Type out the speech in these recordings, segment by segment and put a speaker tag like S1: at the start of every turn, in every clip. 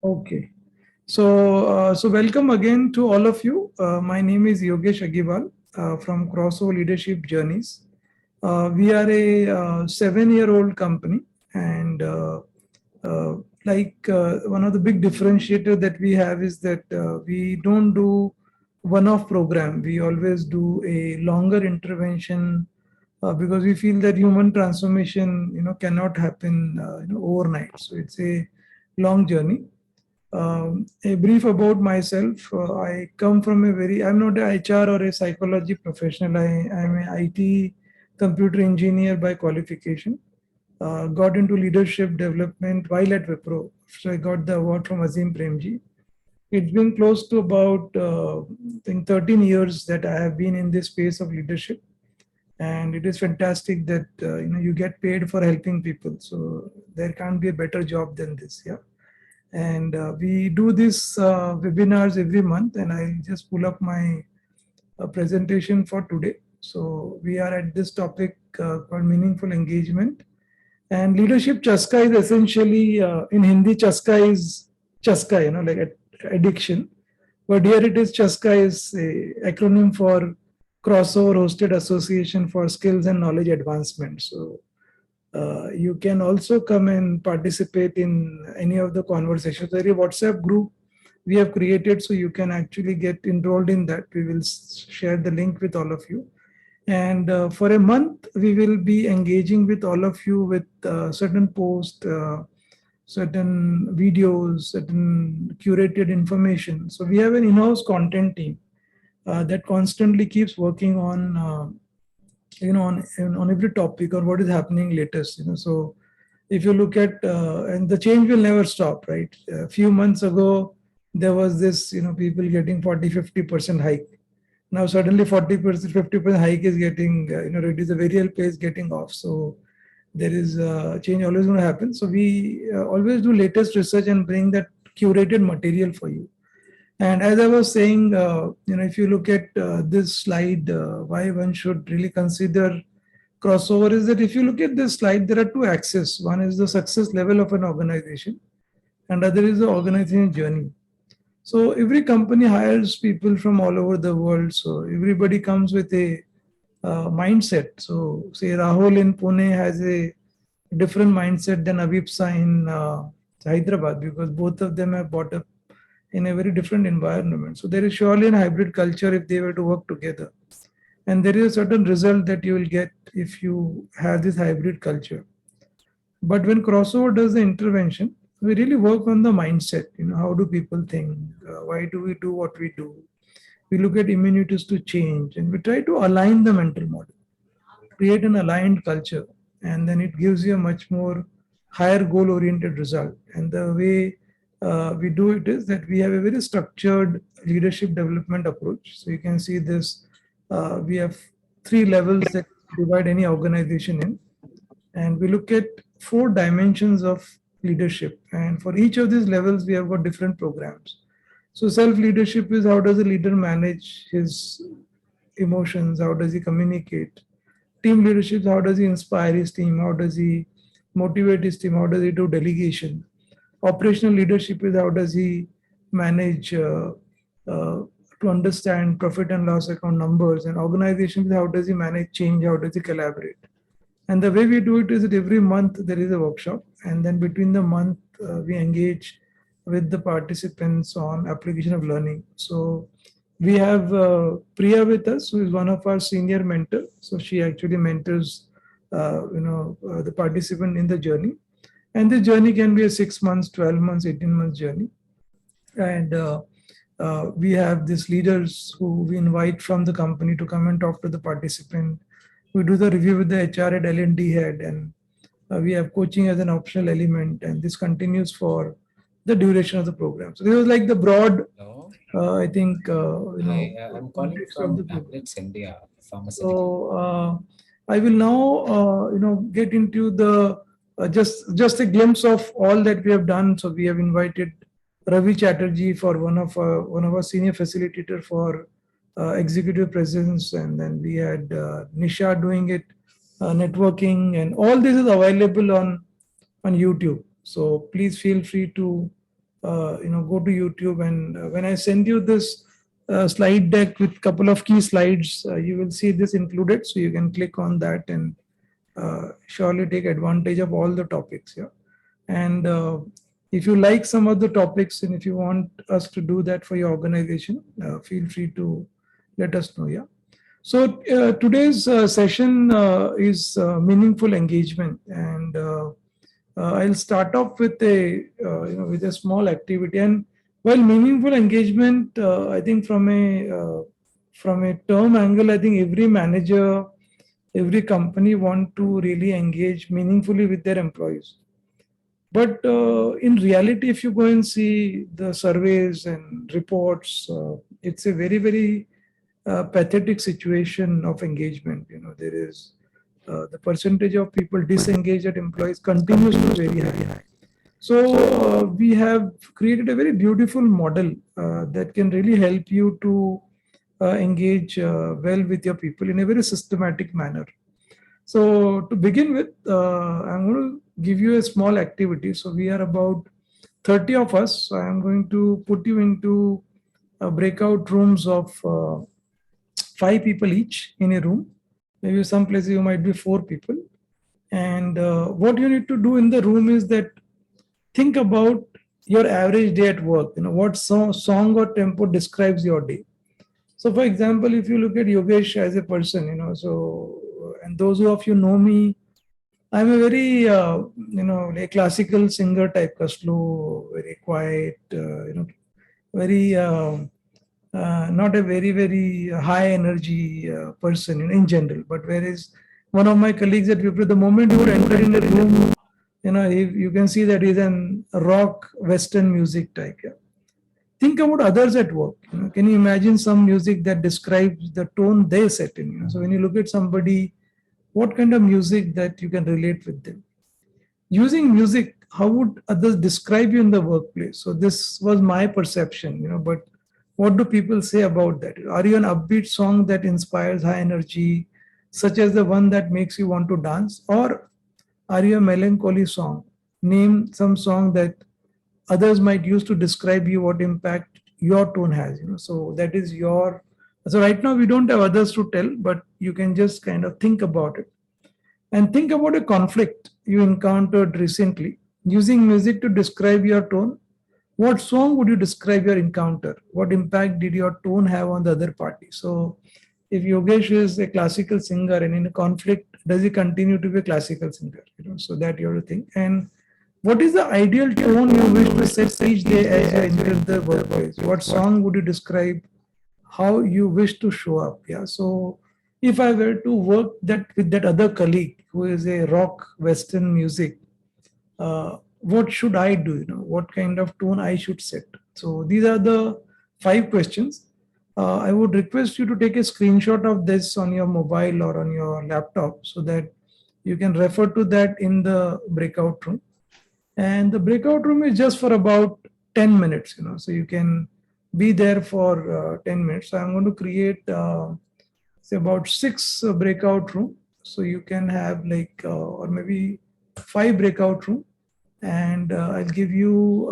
S1: Okay. So welcome again to all of you. My name is Yogesh Agiwal from Crossover Leadership Journeys. We are a 7-year-old company, and uh, one of the big differentiator that we have is that we don't do one-off program. We always do a longer intervention because we feel that human transformation, cannot happen, overnight. So it's a long journey. A brief about myself. I come from I'm not an HR or a psychology professional. I'm an IT computer engineer by qualification. Got into leadership development while at Wipro. So I got the award from Azim Premji. It's been close to about, I think, 13 years that I have been in this space of leadership. And it is fantastic that you get paid for helping people. So there can't be a better job than this. Yeah. And we do these webinars every month, and I'll just pull up my presentation for today. So we are at this topic called meaningful engagement. And leadership CHASKA is essentially, in Hindi, CHASKA is CHASKA, like addiction. But here it is, CHASKA is a acronym for Crossover Hosted Association for Skills and Knowledge Advancement. So you can also come and participate in any of the conversations. There is a WhatsApp group we have created, so you can actually get enrolled in that. We will share the link with all of you. And for a month, we will be engaging with all of you with certain posts, certain videos, certain curated information. So we have an in-house content team that constantly keeps working on on every topic or what is happening latest. So if you look at and the change will never stop, right? A few months ago there was this, people getting 40-50% hike. Now suddenly 40%, 50% hike is getting, reduced. The variable pay is getting off. So there is change always going to happen. So we always do latest research and bring that curated material for you. And as I was saying, if you look at this slide, why one should really consider crossover is that if you look at this slide, there are two axes. One is the success level of an organization, and other is the organization journey. So every company hires people from all over the world. So everybody comes with a mindset. So say Rahul in Pune has a different mindset than Avipsa in Hyderabad, because both of them have brought up in a very different environment. So there is surely a hybrid culture if they were to work together. And there is a certain result that you will get if you have this hybrid culture. But when crossover does the intervention, we really work on the mindset. How do people think? Why do we do what we do? We look at immunities to change, and we try to align the mental model, create an aligned culture, and then it gives you a much more higher goal oriented result. And the way we do it is that we have a very structured leadership development approach. So you can see this, we have 3 levels that divide any organization in, and we look at 4 dimensions of leadership, and for each of these levels we have got different programs. So self leadership is how does a leader manage his emotions, how does he communicate. Team leadership, how does he inspire his team, how does he motivate his team, how does he do delegation. Operational leadership is how does he manage uh, to understand profit and loss account numbers. And organization is how does he manage change, how does he collaborate. And the way we do it is that every month there is a workshop, and then between the month we engage with the participants on application of learning. So we have Priya with us, who is one of our senior mentors. So she actually mentors, the participant in the journey. And this journey can be a 6 months, 12 months, 18 months journey. And we have these leaders who we invite from the company to come and talk to the participant. We do the review with the HR head, L&D head, and we have coaching as an optional element. And this continues for the duration of the program. So this was like the broad,
S2: Hello.
S1: I think,
S2: Hi, I'm calling
S1: context of the
S2: from
S1: program.
S2: Ablets India, pharmaceutical.
S1: So I will now, get into the just a glimpse of all that we have done. So we have invited Ravi Chatterjee for one of our senior facilitator for executive presence, and then we had Nisha doing it, networking, and all this is available on YouTube. So please feel free to go to YouTube, and when I send you this slide deck with couple of key slides, you will see this included. So you can click on that and surely take advantage of all the topics. Yeah. And if you like some of the topics and if you want us to do that for your organization, feel free to let us know. Yeah. So today's session is meaningful engagement, and I'll start off with a with a small activity. And while meaningful engagement, I think from a term angle, I think every manager, every company want to really engage meaningfully with their employees. But in reality, if you go and see the surveys and reports, it's a very pathetic situation of engagement. There is the percentage of people disengaged at employees continues to be very high. So we have created a very beautiful model that can really help you to engage well with your people in a very systematic manner. So to begin with, I'm going to give you a small activity. So we are about 30 of us. So I'm going to put you into breakout rooms of 5 people each in a room. Maybe some places you might be 4 people. And what you need to do in the room is that think about your average day at work. What song or tempo describes your day. So, for example, if you look at Yogesh as a person, and those of you know me, I'm a very, a classical singer type, ka slow, very quiet, very, not a very high energy person in general. But whereas one of my colleagues at Wipro, the moment you would enter in a room, you can see that he's an rock Western music type. Yeah. Think about others at work. Can you imagine some music that describes the tone they set in? So when you look at somebody, what kind of music that you can relate with them? Using music, how would others describe you in the workplace? So this was my perception, but what do people say about that? Are you an upbeat song that inspires high energy, such as the one that makes you want to dance? Or are you a melancholy song? Name some song that others might use to describe you, what impact your tone has. So that is your. So right now we don't have others to tell, but you can just kind of think about it. And think about a conflict you encountered recently. Using music to describe your tone, what song would you describe your encounter? What impact did your tone have on the other party? So, if Yogesh is a classical singer and in a conflict, does he continue to be a classical singer? So that you have to think. And what is the ideal tone you wish to set each day as you enter the workplace? What song would you describe how you wish to show up? Yeah. So if I were to work that with that other colleague who is a rock Western music, what should I do? What kind of tone I should set? So these are the 5 questions. I would request you to take a screenshot of this on your mobile or on your laptop so that you can refer to that in the breakout room. And the breakout room is just for about 10 minutes, so you can be there for 10 minutes. So I'm going to create say about 6 breakout room, so you can have like or maybe 5 breakout room, and I'll give you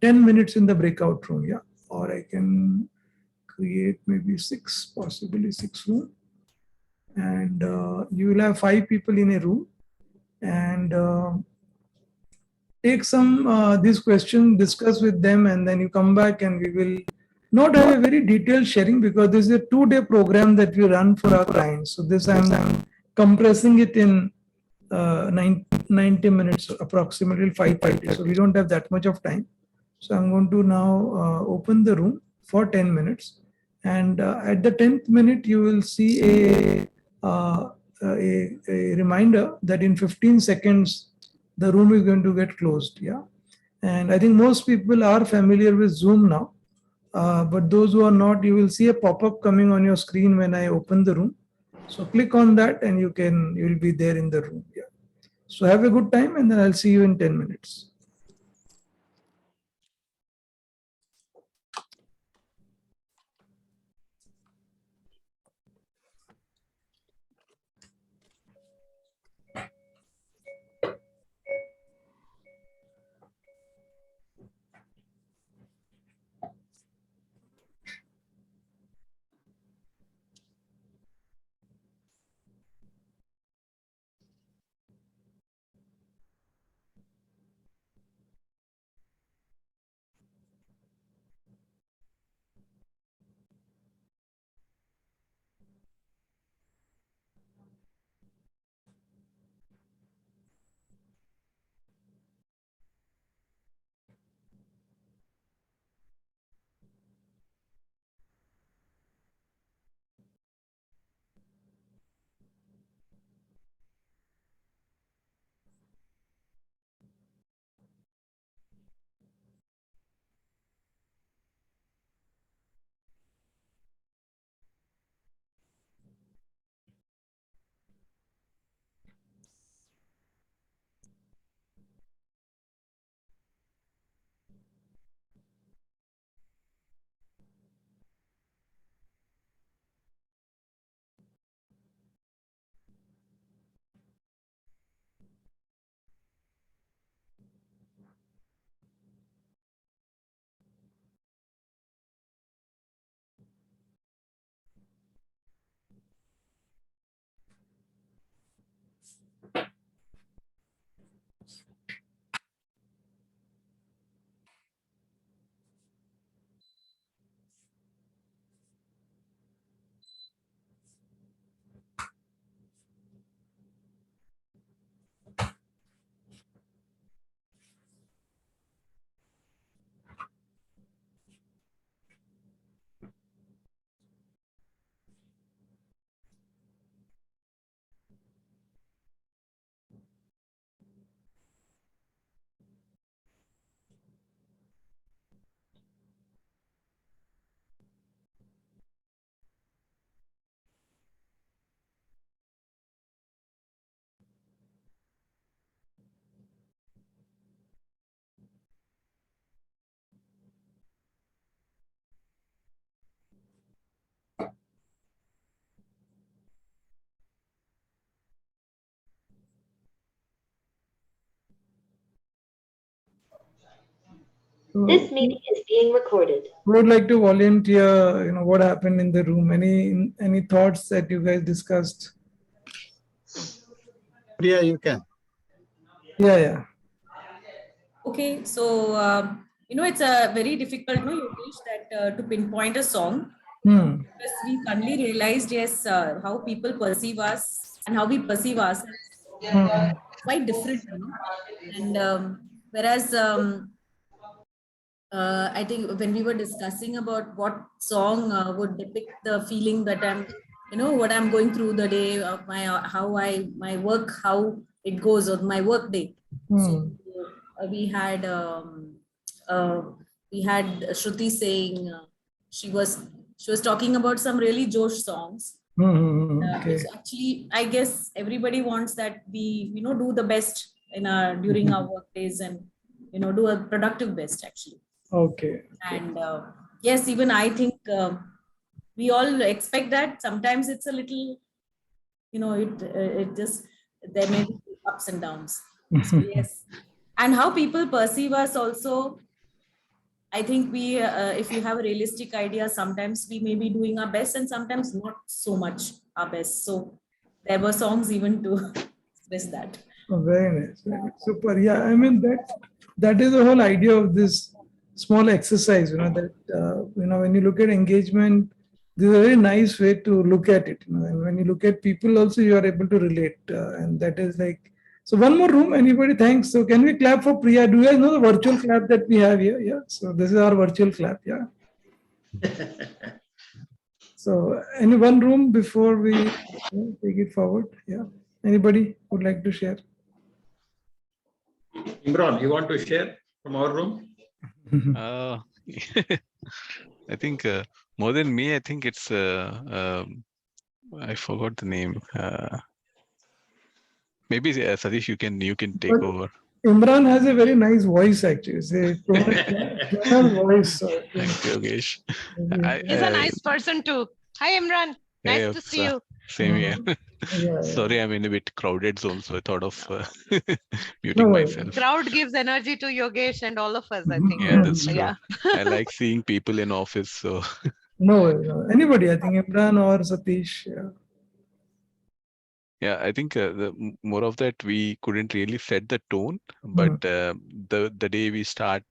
S1: 10 minutes in the breakout room. Yeah. Or I can create maybe 6, possibly 6 room, and you will have 5 people in a room, and take some these questions, discuss with them, and then you come back and we will not have a very detailed sharing because this is a 2-day program that we run for our clients. So this I'm compressing it in 90 minutes, approximately 5:30. So we don't have that much of time. So I'm going to now open the room for 10 minutes. And at the 10th minute, you will see uh, a reminder that in 15 seconds, the room is going to get closed. Yeah. And I think most people are familiar with Zoom now. But those who are not, you will see a pop-up coming on your screen when I open the room. So click on that and you'll be there in the room. Yeah. So have a good time, and then I'll see you in 10 minutes. So,
S3: meeting is being recorded.
S1: who would like to volunteer? What happened in the room? Any thoughts that you guys discussed?
S4: Priya, you can.
S1: Yeah, yeah.
S5: Okay, so it's a very difficult, no, Yogesh, that to pinpoint a song
S1: Hmm.
S5: because we suddenly realized, yes, how people perceive us and how we perceive ourselves
S1: Hmm.
S5: quite different, And whereas I think when we were discussing about what song would depict the feeling that what I'm going through the day, my work, how it goes on my work day. So
S1: Hmm.
S5: we had uh, we had Shruti saying she was talking about some really Josh songs, which
S1: Okay.
S5: actually I guess everybody wants that we do the best in our during our work days and do a productive best actually.
S1: Okay.
S5: And yes, even I think we all expect that. Sometimes it's a little, it just there may be ups and downs. So yes, and how people perceive us also. I think we, if you have a realistic idea, sometimes we may be doing our best and sometimes not so much our best. So there were songs even to express that.
S1: Oh, very nice. Very nice. Super. Yeah, I mean that is the whole idea of this small exercise. That when you look at engagement, this is a very nice way to look at it. And when you look at people, also you are able to relate, and that is like. So one more room. Anybody? Thanks. So can we clap for Priya? Do you guys know the virtual clap that we have here? Yeah. So this is our virtual clap. Yeah. So any one room before we take it forward? Yeah. Anybody would like to share?
S6: Imran, you want to share from our room?
S7: Uh, I think more than me, I think it's I forgot the name. Maybe Satish, you can take
S1: But
S7: over.
S1: Imran has a very nice voice, actually. It's a tonal voice.
S7: Thank you, Yogesh.
S8: He's a nice person too. Hi, Imran. Nice
S7: Hey,
S8: to see you.
S7: same here.
S1: Yeah,
S7: Sorry, I'm in a bit crowded zone, so I thought of muting
S1: No,
S7: myself.
S8: Crowd gives energy to Yogesh and all of us, I think.
S7: Yeah, that's true.
S8: Yeah.
S7: I like seeing people in office, so
S1: no. Anybody, I think Imran or Satish. Yeah.
S7: yeah, I think more of that we couldn't really set the tone, but the day we start,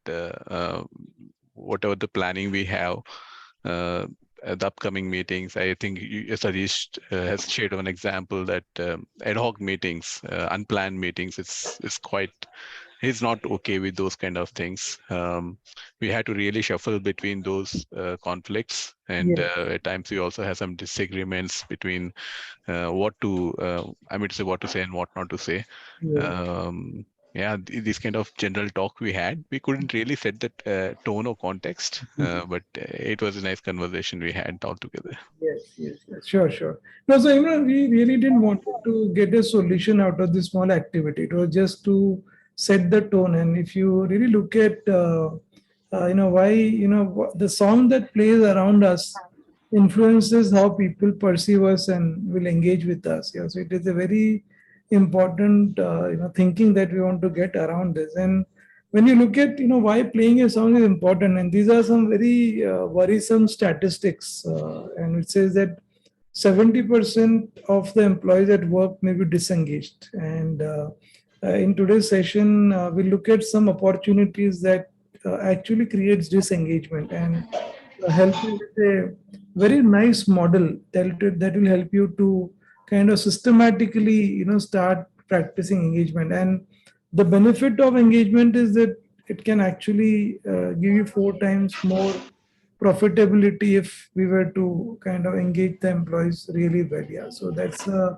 S7: whatever the planning we have, the upcoming meetings, I think Satish has shared an example that ad hoc meetings, unplanned meetings, it's quite. He's not okay with those kind of things. We had to really shuffle between those conflicts, and
S1: Yeah.
S7: at times we also have some disagreements between what to say what to say and what not to say.
S1: Yeah.
S7: Yeah, this kind of general talk we had, we couldn't really set that tone or context, but it was a nice conversation we had all together.
S1: Yes. Sure. No, so Imran, we really didn't want to get a solution out of this small activity. It was just to set the tone. And if you really look at, why, the song that plays around us influences how people perceive us and will engage with us. Yeah, so it is a very important, thinking that we want to get around this. And when you look at, why playing a song is important, and these are some very worrisome statistics, and it says that 70% of the employees at work may be disengaged. And in today's session, we look at some opportunities that actually creates disengagement and help you with a very nice model that will help you to kind of systematically, start practicing engagement. And the benefit of engagement is that it can actually give you 4 times more profitability if we were to kind of engage the employees really well. Yeah, so that's the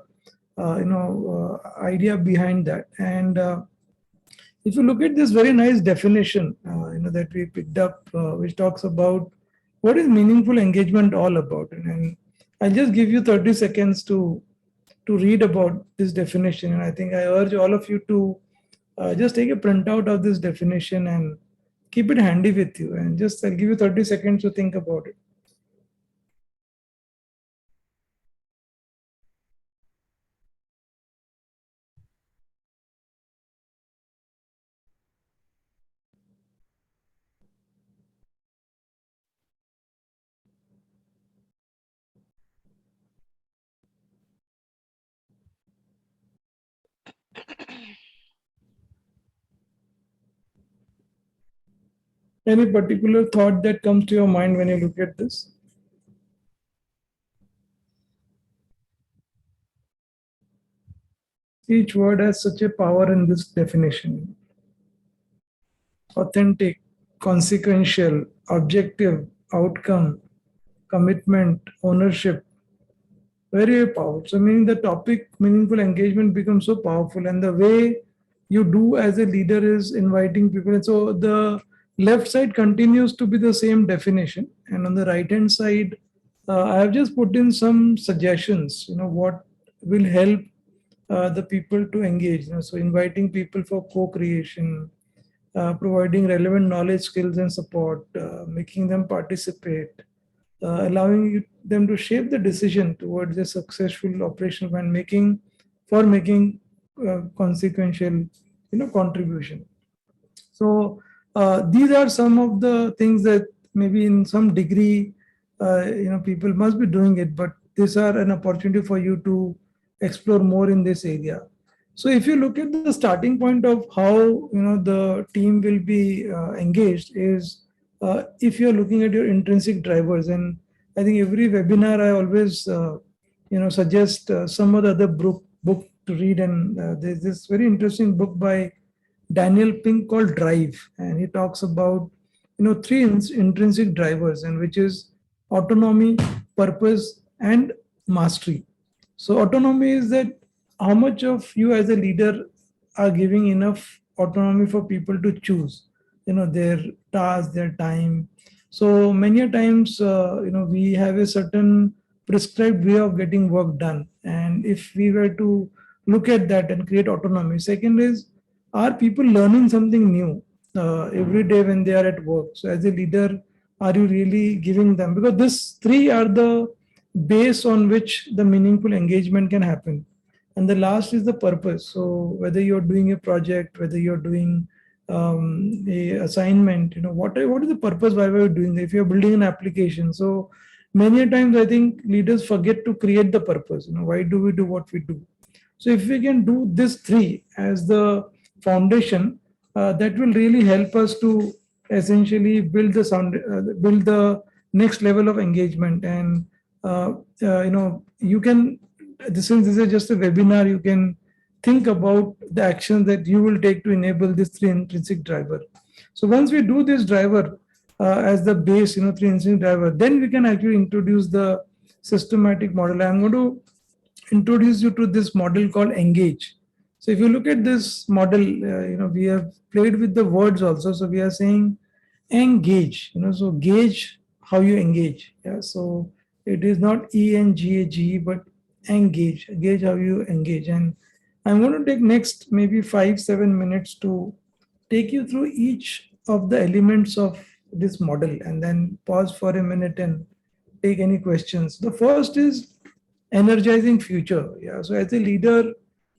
S1: idea behind that. And if you look at this very nice definition, that we picked up, which talks about what is meaningful engagement all about, and I'll just give you 30 seconds to read about this definition. And I think I urge all of you to just take a printout of this definition and keep it handy with you. And just I'll give you 30 seconds to think about it. Any particular thought that comes to your mind when you look at this? Each word has such a power in this definition. Authentic, consequential, objective, outcome, commitment, ownership, very powerful. So, meaning the topic meaningful engagement becomes so powerful, and the way you do as a leader is inviting people. And so, the left side continues to be the same definition, and on the right hand side, I have just put in some suggestions. What will help the people to engage. So, inviting people for co-creation, providing relevant knowledge, skills, and support, making them participate, them to shape the decision towards a successful operational plan, making consequential, contribution. So these are some of the things that maybe in some degree, people must be doing it, but these are an opportunity for you to explore more in this area. So if you look at the starting point of how the team will be engaged is if you're looking at your intrinsic drivers, and I think every webinar I always suggest some of the other book to read, and there's this very interesting book by Daniel Pink called Drive, and he talks about three intrinsic drivers, and which is autonomy, purpose, and mastery. So autonomy is that how much of you as a leader are giving enough autonomy for people to choose, their task, their time. So many a times, we have a certain prescribed way of getting work done, and if we were to look at that and create autonomy. Second is, are people learning something new every day when they are at work? So as a leader, are you really giving them? Because these three are the base on which the meaningful engagement can happen. And the last is the purpose. So whether you're doing a project, whether you're doing a assignment, what is the purpose? Why are you doing that? If you're building an application, so many times I think leaders forget to create the purpose. Why do we do what we do? So if we can do this three as the foundation, that will really help us to essentially build the next level of engagement. And you can, since this is just a webinar, you can think about the actions that you will take to enable this three intrinsic driver. So once we do this driver as the base, three intrinsic driver, then we can actually introduce the systematic model. I'm going to introduce you to this model called engage. So if you look at this model, we have played with the words also. So we are saying engage, so gauge how you engage. Yeah. So it is not ENGAGE, but engage, gauge how you engage. And I'm going to take next maybe 5-7 minutes to take you through each of the elements of this model, and then pause for a minute and take any questions. The first is energizing future. Yeah. So as a leader,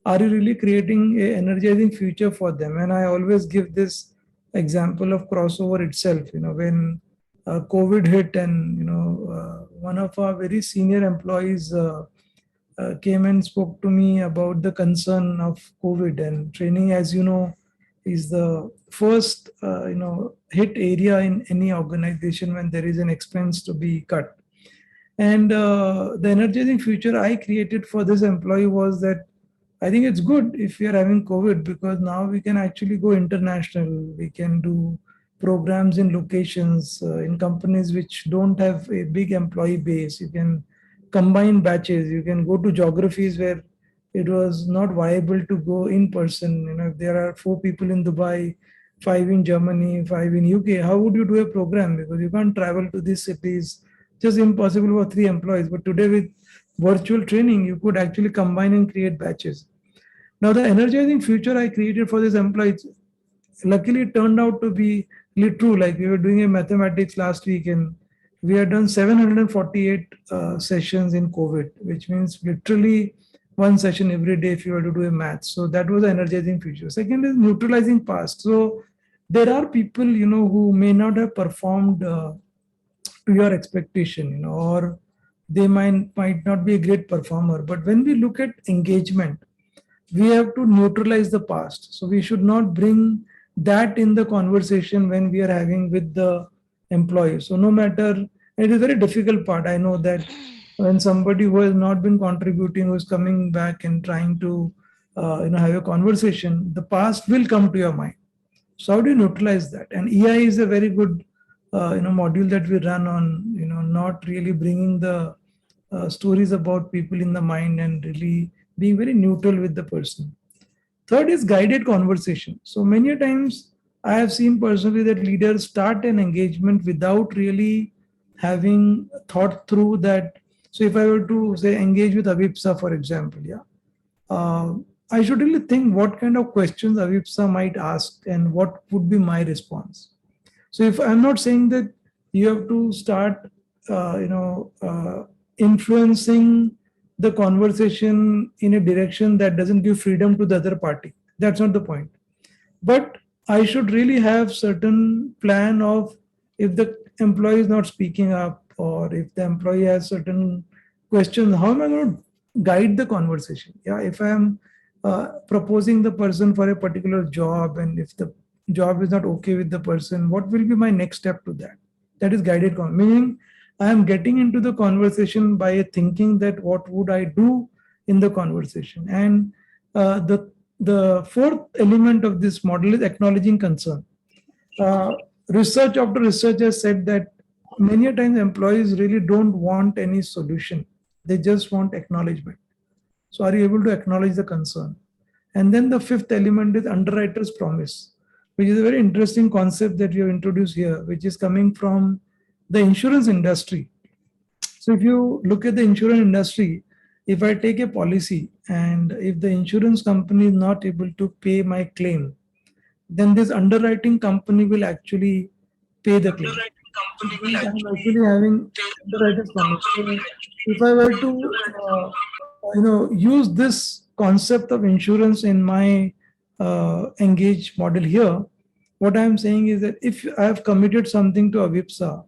S1: are you really creating a energizing future for them? And I always give this example of crossover itself. When COVID hit, and one of our very senior employees came and spoke to me about the concern of COVID, and training, as you know, is the first hit area in any organization when there is an expense to be cut. And the energizing future I created for this employee was that I think it's good if we are having COVID, because now we can actually go international. We can do programs in locations, in companies which don't have a big employee base. You can combine batches. You can go to geographies where it was not viable to go in person. If there are 4 people in Dubai, 5 in Germany, 5 in UK, how would you do a program? Because you can't travel to these cities. Just impossible for 3 employees. But today with virtual training, you could actually combine and create batches. Now, the energizing future I created for this employee, luckily it turned out to be true. Like, we were doing a mathematics last week, and we had done 748 sessions in COVID, which means literally one session every day if you were to do a math. So that was the energizing future. Second is neutralizing past. So there are people, who may not have performed to your expectation, or they might not be a great performer. But when we look at engagement, we have to neutralize the past. So we should not bring that in the conversation when we are having with the employees. So no matter, it is a very difficult part. I know that when somebody who has not been contributing, who is coming back and trying to have a conversation, the past will come to your mind. So how do you neutralize that? And EI is a very good module that we run on, not really bringing the stories about people in the mind and really being very neutral with the person. Third is guided conversation. So many times I have seen personally that leaders start an engagement without really having thought through that. So if I were to say engage with Avipsa, for example, yeah, uh, I should really think what kind of questions Avipsa might ask and what would be my response. So if I'm not saying that you have to start, influencing the conversation in a direction that doesn't give freedom to the other party. That's not the point. But I should really have certain plan of, if the employee is not speaking up or if the employee has certain questions, how am I going to guide the conversation? Yeah, if I am proposing the person for a particular job, and if the job is not okay with the person, what will be my next step to that? That is guided meaning I am getting into the conversation by thinking that what would I do in the conversation. And the fourth element of this model is acknowledging concern. Research after research has said that many times employees really don't want any solution. They just want acknowledgement. So are you able to acknowledge the concern? And then the fifth element is underwriter's promise, which is a very interesting concept that we have introduced here, which is coming from the insurance industry. So if you look at the insurance industry, if I take a policy and if the insurance company is not able to pay my claim, then this underwriting company will actually pay the claim. I'm actually having underwriter's promise. So if I were to, use this concept of insurance in my engage model here, what I'm saying is that if I have committed something to Avipsa,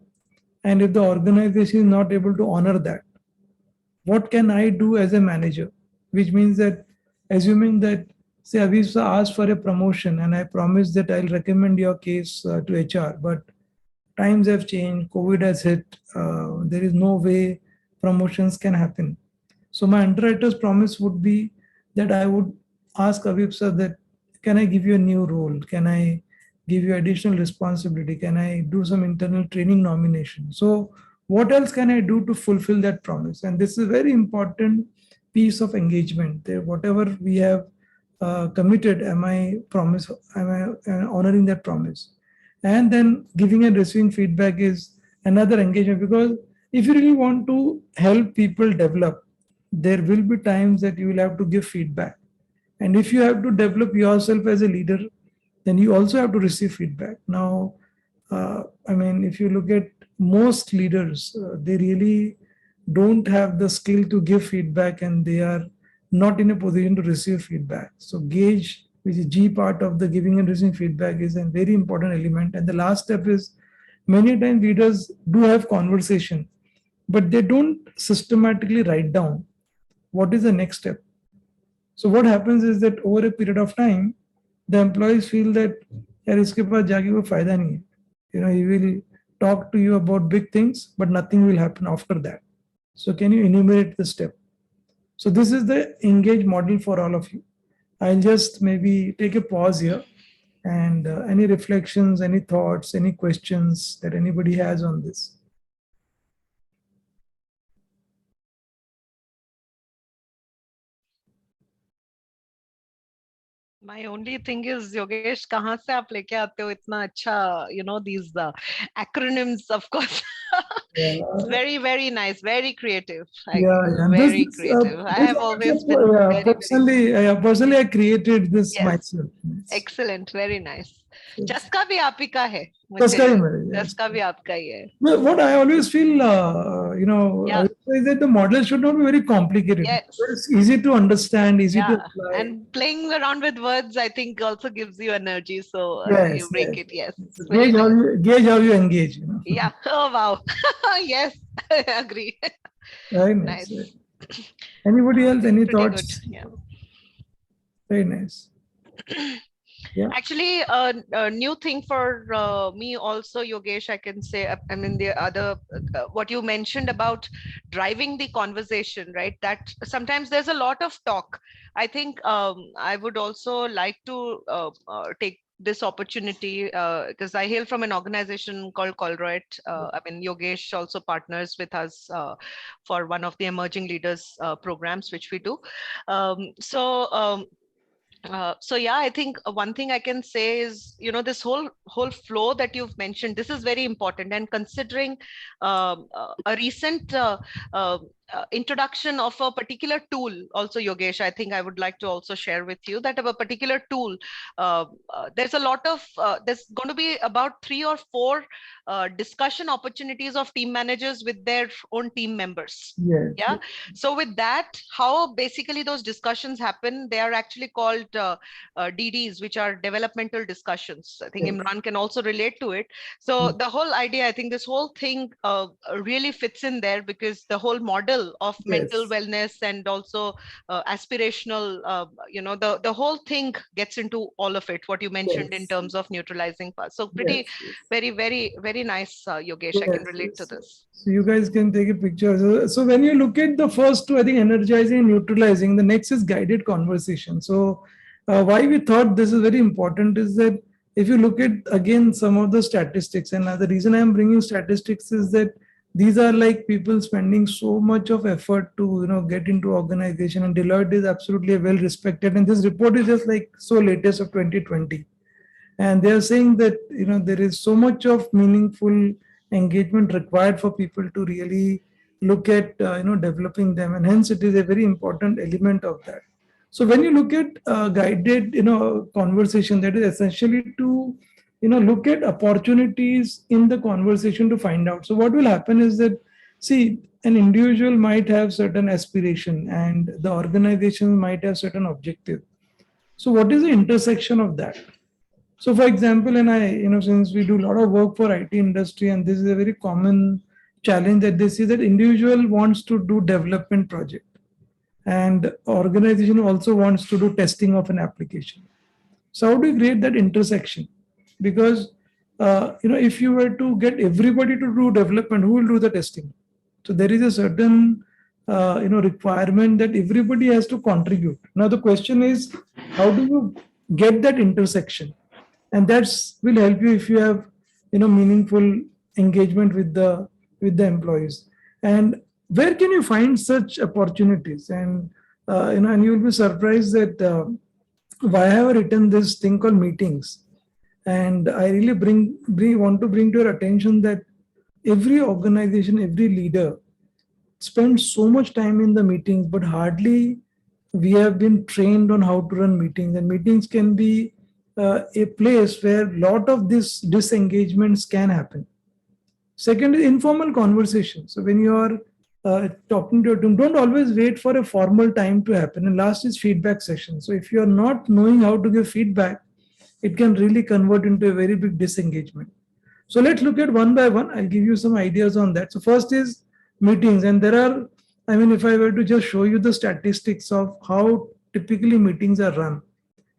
S1: and if the organization is not able to honor that, what can I do as a manager? Which means that, assuming that, say, Avipsa asked for a promotion and I promised that I'll recommend your case to HR, but times have changed, COVID has hit, there is no way promotions can happen. So my underwriter's promise would be that I would ask Avipsa that, can I give you a new role? Can I give you additional responsibility? Can I do some internal training nomination? So what else can I do to fulfill that promise? And this is a very important piece of engagement. Whatever we have committed, am I honoring that promise? And then giving and receiving feedback is another engagement, because if you really want to help people develop, there will be times that you will have to give feedback. And if you have to develop yourself as a leader, then you also have to receive feedback. Now, if you look at most leaders, they really don't have the skill to give feedback, and they are not in a position to receive feedback. So gauge, which is G part of the giving and receiving feedback, is a very important element. And the last step is, many times leaders do have conversation, but they don't systematically write down what is the next step. So what happens is that over a period of time, the employees feel that यार इसके पास जाके कोई फायदा नहीं है. He will talk to you about big things, but nothing will happen after that. So can you enumerate the step? So this is the engage model for all of you. I'll just maybe take a pause here, and any reflections, any thoughts, any questions that anybody has on this.
S8: My only thing is, Yogesh, कहाँ से आप लेके आते हो इतना अच्छा, these acronyms, of course. It's very, very nice, very creative. Very creative. I have always been
S1: personally, I created this myself.
S8: Excellent, very nice. CHASKA भी आप ही का है.
S1: CHASKA
S8: भी आपका ही है.
S1: What I always feel, is that the model should not be very complicated.
S8: Yes.
S1: It's easy to understand, easy to apply.
S8: And playing around with words, I think, also gives you energy. So you make it, yes.
S1: Gauge how you engage.
S8: Yeah. Oh, wow. Yes, I agree.
S1: Very nice. Anybody else? Any thoughts?
S8: Good. Yeah.
S1: Very nice. Yeah.
S8: Actually, a new thing for me also, Yogesh, I can say, I mean, the other, what you mentioned about driving the conversation, right? That sometimes there's a lot of talk. I think I would also like to take this opportunity because I hail from an organization called Colroyd. I mean, Yogesh also partners with us for one of the emerging leaders programs, which we do. So yeah, I think one thing I can say is, this whole flow that you've mentioned, this is very important. And considering a recent introduction of a particular tool, also Yogesh, I think I would like to also share with you that of a particular tool. There's a lot of there's going to be about 3 or 4 discussion opportunities of team managers with their own team members.
S1: Yes.
S8: Yeah. So with that, how basically those discussions happen, they are actually called DDs, which are developmental discussions. I think
S1: Yes.
S8: Imran can also relate to it. So the whole idea, I think this whole thing really fits in there, because the whole model of mental wellness and also aspirational, the whole thing gets into all of it, what you mentioned in terms of neutralizing past. So pretty, very, very, very nice, Yogesh. I can relate to this.
S1: So you guys can take a picture. So when you look at the first two, I think energizing and neutralizing, the next is guided conversation. So why we thought this is very important is that if you look at again some of the statistics, and the reason I'm bringing statistics is that these are like people spending so much of effort to get into organization, and Deloitte is absolutely well respected. And this report is just like so latest of 2020. And they are saying that there is so much of meaningful engagement required for people to really look at developing them, and hence it is a very important element of that. So when you look at guided conversation, that is essentially to look at opportunities in the conversation to find out. So what will happen is that, see, an individual might have certain aspiration and the organization might have certain objective. So what is the intersection of that? So, for example, and since we do a lot of work for IT industry, and this is a very common challenge that they see, that individual wants to do development project, and organization also wants to do testing of an application. So, how do you create that intersection? Because if you were to get everybody to do development, who will do the testing? So there is a certain requirement that everybody has to contribute. Now the question is, how do you get that intersection? And that's will help you if you have meaningful engagement with the employees. And where can you find such opportunities? And and you will be surprised that why I have written this thing called meetings. And I really want to bring to your attention that every organization, every leader spends so much time in the meetings, but hardly we have been trained on how to run meetings. And meetings can be a place where a lot of these disengagements can happen. Second is informal conversation. So when you are talking to a team, don't always wait for a formal time to happen. And last is feedback session. So if you are not knowing how to give feedback, it can really convert into a very big disengagement. So let's look at one by one. I'll give you some ideas on that. So first is meetings. And there are, if I were to just show you the statistics of how typically meetings are run,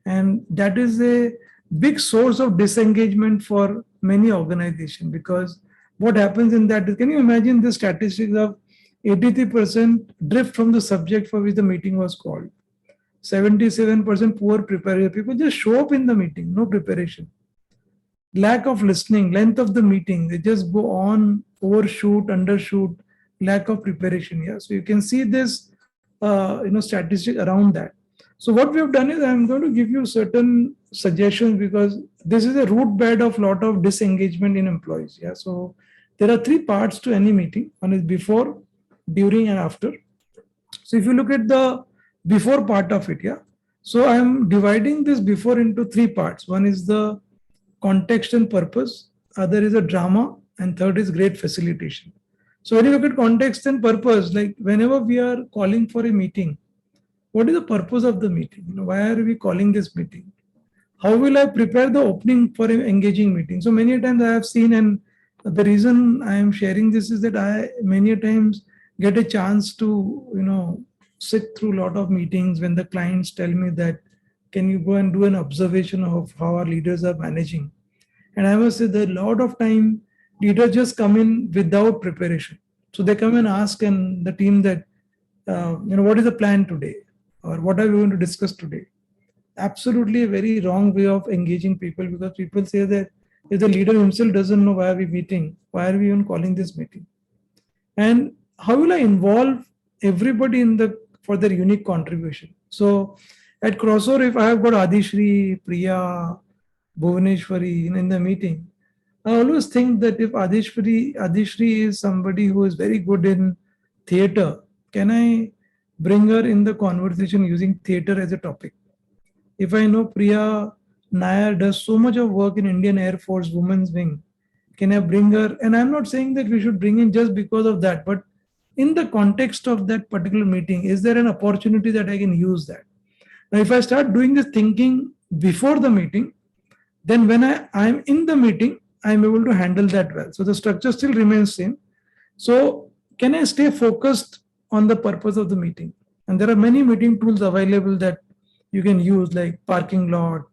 S1: and that is a big source of disengagement for many organizations, because what happens in that is, can you imagine the statistics of 83% drift from the subject for which the meeting was called, 77% poor preparation, people just show up in the meeting, no preparation, lack of listening, length of the meeting, they just go on, overshoot, undershoot, lack of preparation. Yeah, so you can see this statistic around that. So what we have done is, I'm going to give you certain suggestions, because this is a root bed of a lot of disengagement in employees. Yeah. So there are 3 parts to any meeting. One is before, during, and after. So if you look at the before part of it, yeah. So I'm dividing this before into 3 parts. One is the context and purpose, other is a drama, and third is great facilitation. So when you look at context and purpose, like whenever we are calling for a meeting, what is the purpose of the meeting? Why are we calling this meeting? How will I prepare the opening for an engaging meeting? So many times I have seen, and the reason I am sharing this is that I many times get a chance to sit through a lot of meetings when the clients tell me that can you go and do an observation of how our leaders are managing? And I must say that a lot of time leaders just come in without preparation. So they come and ask and the team that, what is the plan today? Or what are we going to discuss today? Absolutely a very wrong way of engaging people, because people say that if the leader himself doesn't know why are we meeting, why are we even calling this meeting? And how will I involve everybody in the for their unique contribution? So at Crossover, if I have got Adishri, Priya, Bhuvaneshwari in the meeting, I always think that if Adishri is somebody who is very good in theater, can I bring her in the conversation using theater as a topic? If I know Priya Nair does so much of work in Indian Air Force Women's Wing, can I bring her? And I'm not saying that we should bring in just because of that, but in the context of that particular meeting, is there an opportunity that I can use that? Now, if I start doing this thinking before the meeting, then when I'm in the meeting, I'm able to handle that well. So the structure still remains same. So can I stay focused on the purpose of the meeting? And there are many meeting tools available that you can use, like parking lot,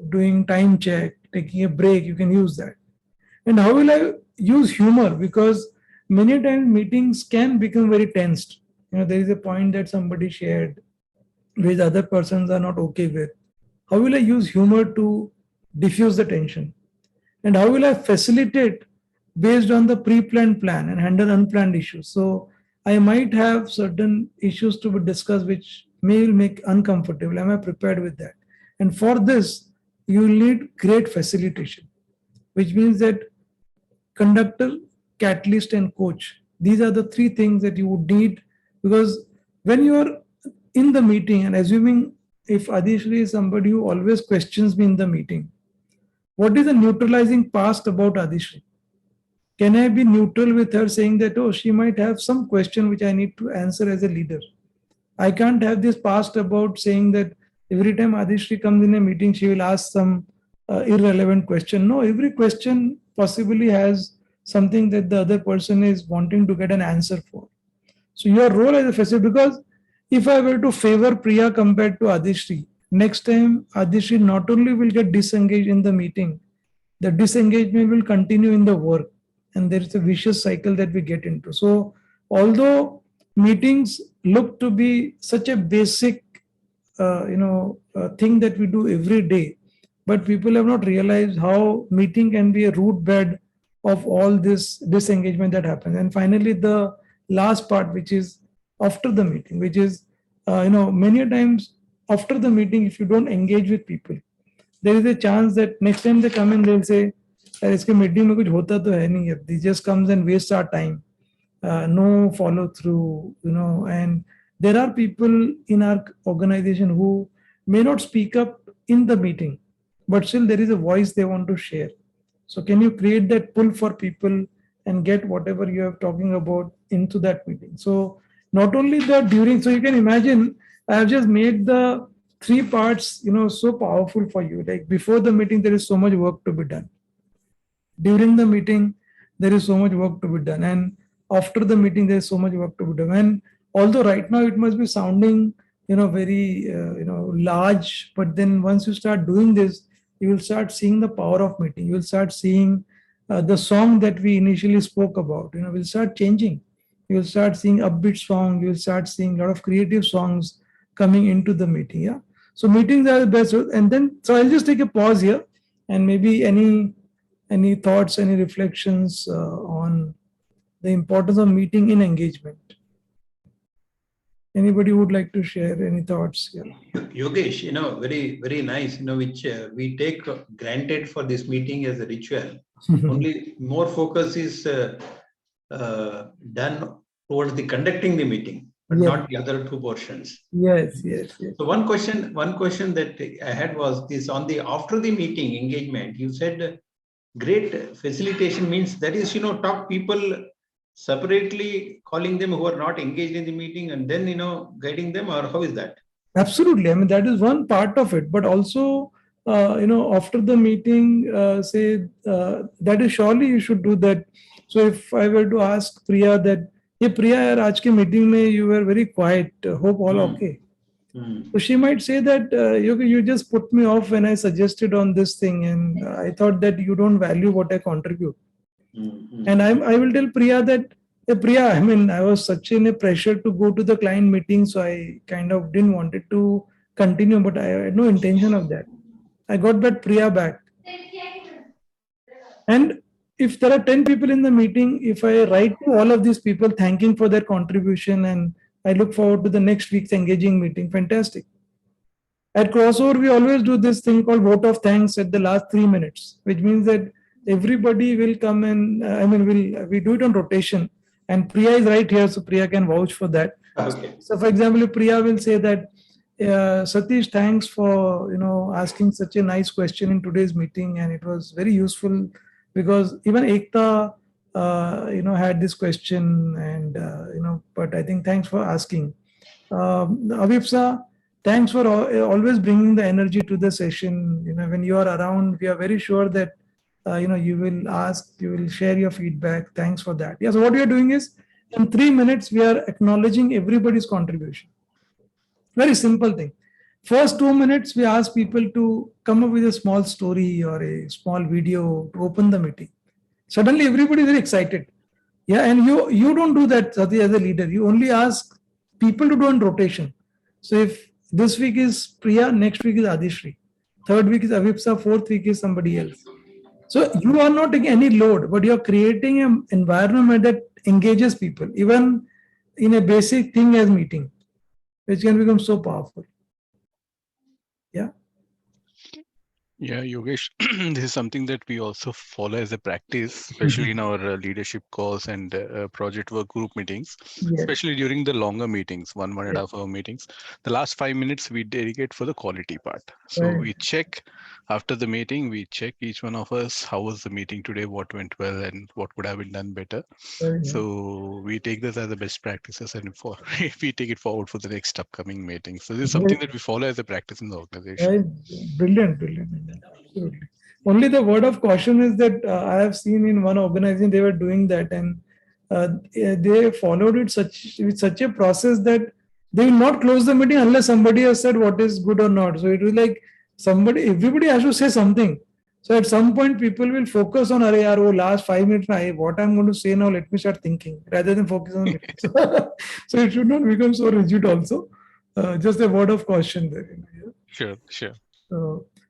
S1: doing time check, taking a break, you can use that. And how will I use humor? Because many times meetings can become very tensed. There is a point that somebody shared which other persons are not okay with. How will I use humor to diffuse the tension? And how will I facilitate based on the pre-planned plan and handle unplanned issues? So I might have certain issues to be discussed which may make uncomfortable. Am I prepared with that? And for this, you will need great facilitation, which means that conductor, catalyst, and coach. These are the three things that you would need, because when you are in the meeting, and assuming if Adishri is somebody who always questions me in the meeting, what is the neutralizing past about Adishri? Can I be neutral with her, saying that, oh, she might have some question which I need to answer as a leader? I can't have this past about saying that every time Adishri comes in a meeting, she will ask some irrelevant question. No, every question possibly has something that the other person is wanting to get an answer for. So your role as a facilitator, because if I were to favor Priya compared to Adishri, next time Adishri not only will get disengaged in the meeting, the disengagement will continue in the work, and there is a vicious cycle that we get into. So although meetings look to be such a basic thing that we do every day, but people have not realized how meeting can be a root bed of all this disengagement that happens. And finally, the last part, which is after the meeting, which is many times after the meeting, if you don't engage with people, there is a chance that next time they come in, they'll say, "Iske meeting mein kuch hota to hai nahi hai." They just comes and waste our time. No follow through, and there are people in our organization who may not speak up in the meeting, but still there is a voice they want to share. So can you create that pull for people and get whatever you are talking about into that meeting? So not only that during, so you can imagine, I have just made the three parts, so powerful for you. Like before the meeting, there is so much work to be done. During the meeting, there is so much work to be done. And after the meeting, there is so much work to be done. And although right now it must be sounding, very, large, but then once you start doing this, you will start seeing the power of meeting. You will start seeing the song that we initially spoke about, will start changing. You will start seeing upbeat song. You will start seeing a lot of creative songs coming into the meeting. Yeah. So meetings are the best. And then, so I'll just take a pause here, and maybe any thoughts, any reflections on the importance of meeting in engagement? Anybody would like to share any thoughts? Yeah.
S6: Yogesh, very, very nice, which we take granted for this meeting as a ritual. Only more focus is done towards the conducting the meeting, but not the other two portions.
S1: Yes.
S6: So one question that I had was this: on the after the meeting engagement, you said great facilitation means that is, talk people separately, calling them who are not engaged in the meeting, and then, guiding them, or how is that?
S1: Absolutely. I mean, that is one part of it, but also, after the meeting, that is surely you should do that. So if I were to ask Priya that, hey Priya, yaar, aaj ke meeting mein you were very quiet, hope all okay.
S6: Mm.
S1: So she might say that you just put me off when I suggested on this thing, and I thought that you don't value what I contribute. And I will tell Priya that, hey, Priya, I mean, I was such in a pressure to go to the client meeting, so I kind of didn't want it to continue, but I had no intention of that. I got that Priya back. And if there are 10 people in the meeting, if I write to all of these people thanking for their contribution and I look forward to the next week's engaging meeting, fantastic. At Crossover, we always do this thing called vote of thanks at the last 3 minutes, which means that everybody will come and we do it on rotation. And Priya is right here, so Priya can vouch for that.
S6: Okay.
S1: So, for example, if Priya will say that, Satish, thanks for asking such a nice question in today's meeting, and it was very useful because even Ekta had this question, and but I think thanks for asking. Avipsa, thanks for always bringing the energy to the session. When you are around, we are very sure that you will ask, you will share your feedback. Thanks for that. Yeah. So what we are doing is, in 3 minutes, we are acknowledging everybody's contribution. Very simple thing. First 2 minutes, we ask people to come up with a small story or a small video to open the meeting. Suddenly, everybody is very excited. Yeah, and you don't do that, Sati, as a leader. You only ask people to do on rotation. So if this week is Priya, next week is Adishri, third week is Avipsa, fourth week is somebody else. So you are not taking any load, but you are creating an environment that engages people, even in a basic thing as meeting, which can become so powerful. Yeah.
S7: Yeah, Yogesh, this is something that we also follow as a practice, especially in our leadership calls and project work group meetings,
S1: Yes.
S7: especially during the longer meetings, one and a
S1: Yes.
S7: half hour meetings. The last 5 minutes we dedicate for the quality part. So
S1: Right.
S7: we check after the meeting, we check each one of us, how was the meeting today, what went well, and what could have been done better.
S1: Very nice.
S7: So we take this as the best practices, and we take it forward for the next upcoming meeting. So this is something that we follow as a practice in the organization.
S1: Right. Brilliant. Absolutely. Only the word of caution is that I have seen in one organization they were doing that, and they followed it with such a process that they will not close the meeting unless somebody has said what is good or not. So it was like everybody has to say something. So at some point, people will focus on, last 5 minutes, what I'm going to say now, let me start thinking, rather than focus on the meeting. So it should not become so rigid also. Just a word of caution there.
S7: Sure.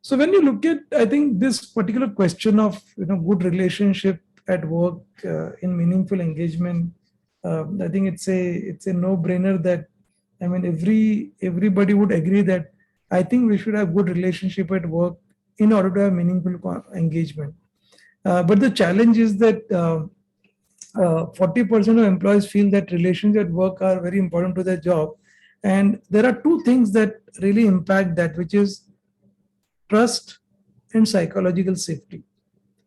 S1: So when you look at, I think this particular question of good relationship at work in meaningful engagement, I think it's a no-brainer that everybody would agree that I think we should have good relationship at work in order to have meaningful engagement. But the challenge is that 40% of employees feel that relations at work are very important to their job, and there are two things that really impact that, which is trust and psychological safety.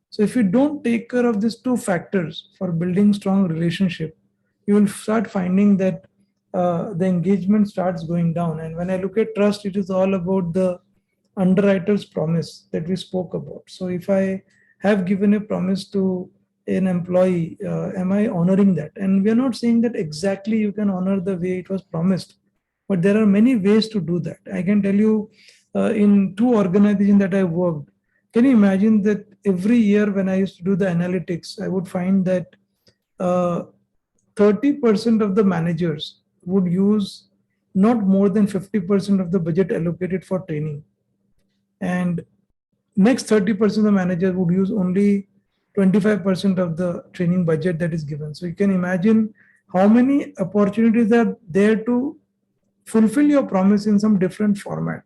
S1: So if you don't take care of these two factors for building strong relationship, you will start finding that the engagement starts going down. And when I look at trust, it is all about the underwriter's promise that we spoke about. So if I have given a promise to an employee, am I honoring that? And we are not saying that exactly you can honor the way it was promised, but there are many ways to do that. I can tell you, in two organizations that I worked, can you imagine that every year when I used to do the analytics, I would find that 30% of the managers would use not more than 50% of the budget allocated for training. And next 30% of the managers would use only 25% of the training budget that is given. So you can imagine how many opportunities are there to fulfill your promise in some different format.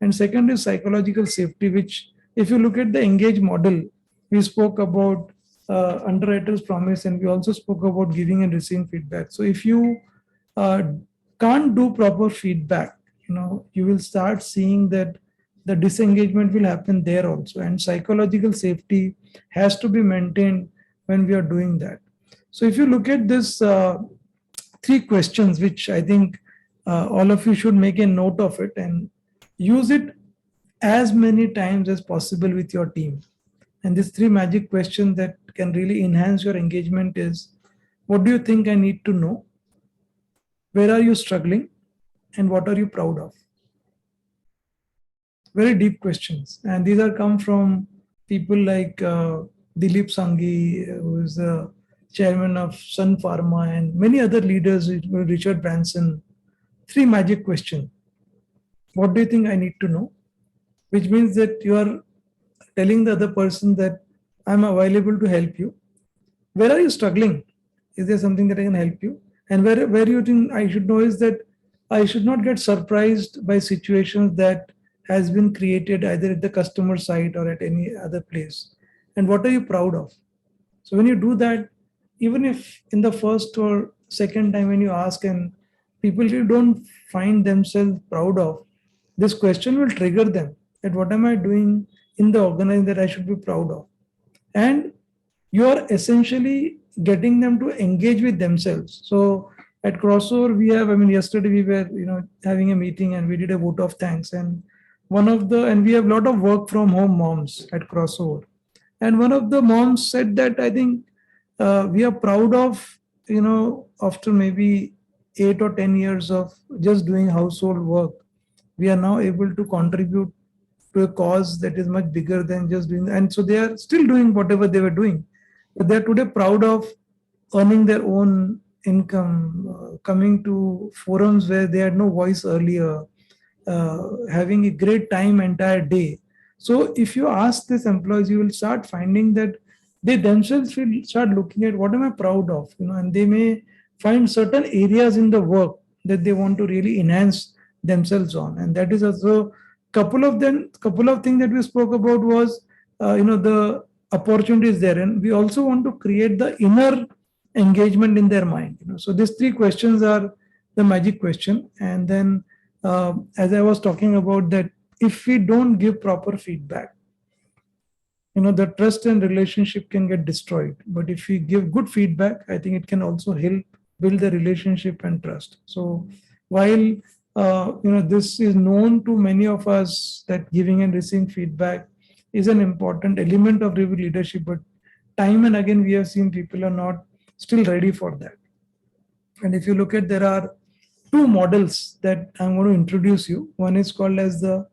S1: And second is psychological safety, which if you look at the engage model, we spoke about underwriter's promise, and we also spoke about giving and receiving feedback. So if you can't do proper feedback, you will start seeing that the disengagement will happen there also. And psychological safety has to be maintained when we are doing that. So if you look at this three questions, which I think all of you should make a note of it and use it as many times as possible with your team. And these three magic questions that can really enhance your engagement is: what do you think I need to know? Where are you struggling? and what are you proud of? Very deep questions. And these are come from people like Dilip Sanghi, who is the chairman of Sun Pharma, and many other leaders, Richard Branson. 3 magic questions. What do you think I need to know? Which means that you are telling the other person that I'm available to help you. Where are you struggling? Is there something that I can help you? And where you think I should know is that I should not get surprised by situations that has been created either at the customer side or at any other place. And what are you proud of? So when you do that, even if in the first or second time when you ask and people who don't find themselves proud of, this question will trigger them that what am I doing in the organization that I should be proud of? And you are essentially getting them to engage with themselves. So at Crossover, we have, I mean, yesterday we were, having a meeting and we did a vote of thanks. And we have a lot of work from home moms at Crossover. And one of the moms said that I think we are proud of, after maybe 8 or 10 years of just doing household work, we are now able to contribute to a cause that is much bigger than just doing. And so they are still doing whatever they were doing, but they are today proud of earning their own income, coming to forums where they had no voice earlier, having a great time entire day. So if you ask these employees, you will start finding that they themselves will start looking at what am I proud of, and they may find certain areas in the work that they want to really enhance themselves on. And that is also couple of things that we spoke about was, the opportunities there. And we also want to create the inner engagement in their mind. So these 3 questions are the magic question. And then as I was talking about that, if we don't give proper feedback, the trust and relationship can get destroyed. But if we give good feedback, I think it can also help build the relationship and trust. So while this is known to many of us that giving and receiving feedback is an important element of review leadership, but time and again we have seen people are not still ready for that. And if you look at, there are 2 models that I'm going to introduce you. One is called as the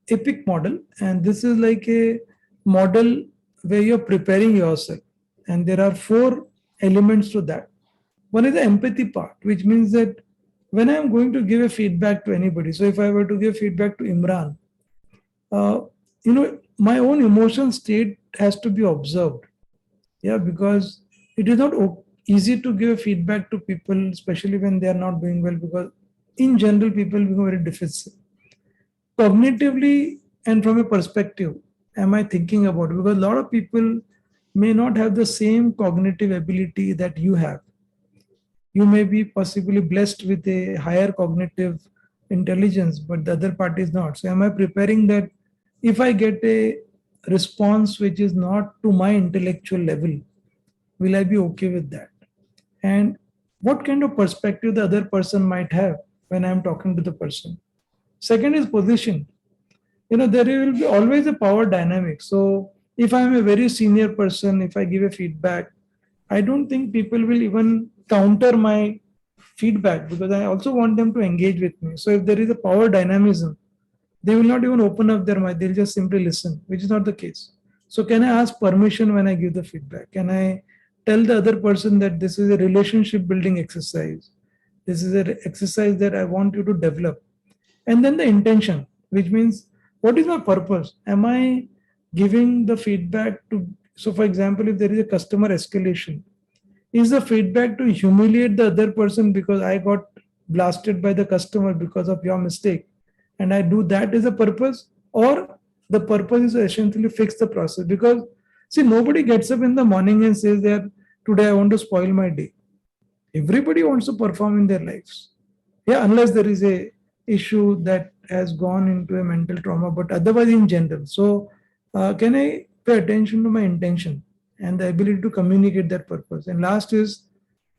S1: EPIC model, and this is like a model where you're preparing yourself, and there are 4 elements to that. One is the empathy part, which means that when I'm going to give a feedback to anybody, so if I were to give feedback to Imran, my own emotional state has to be observed. Yeah, because it is not easy to give feedback to people, especially when they are not doing well, because in general, people become very defensive. Cognitively and from a perspective, am I thinking about it? Because a lot of people may not have the same cognitive ability that you have. You may be possibly blessed with a higher cognitive intelligence, but the other party is not. So am I preparing that if I get a response which is not to my intellectual level, will I be okay with that? And what kind of perspective the other person might have when I'm talking to the person. Second is position. There will be always a power dynamic. So if I'm a very senior person, if I give a feedback, I don't think people will even counter my feedback, because I also want them to engage with me. So if there is a power dynamism, they will not even open up their mind. They'll just simply listen, which is not the case. So can I ask permission when I give the feedback? Can I tell the other person that this is a relationship building exercise? This is an exercise that I want you to develop. And then the intention, which means what is my purpose? Am I giving the feedback to, so for example, if there is a customer escalation, is the feedback to humiliate the other person because I got blasted by the customer because of your mistake, and I do that as a purpose? Or the purpose is to essentially fix the process? Because see, nobody gets up in the morning and says that today I want to spoil my day. Everybody wants to perform in their lives. Yeah, unless there is a issue that has gone into a mental trauma, but otherwise in general. So can I pay attention to my intention and the ability to communicate that purpose? And last is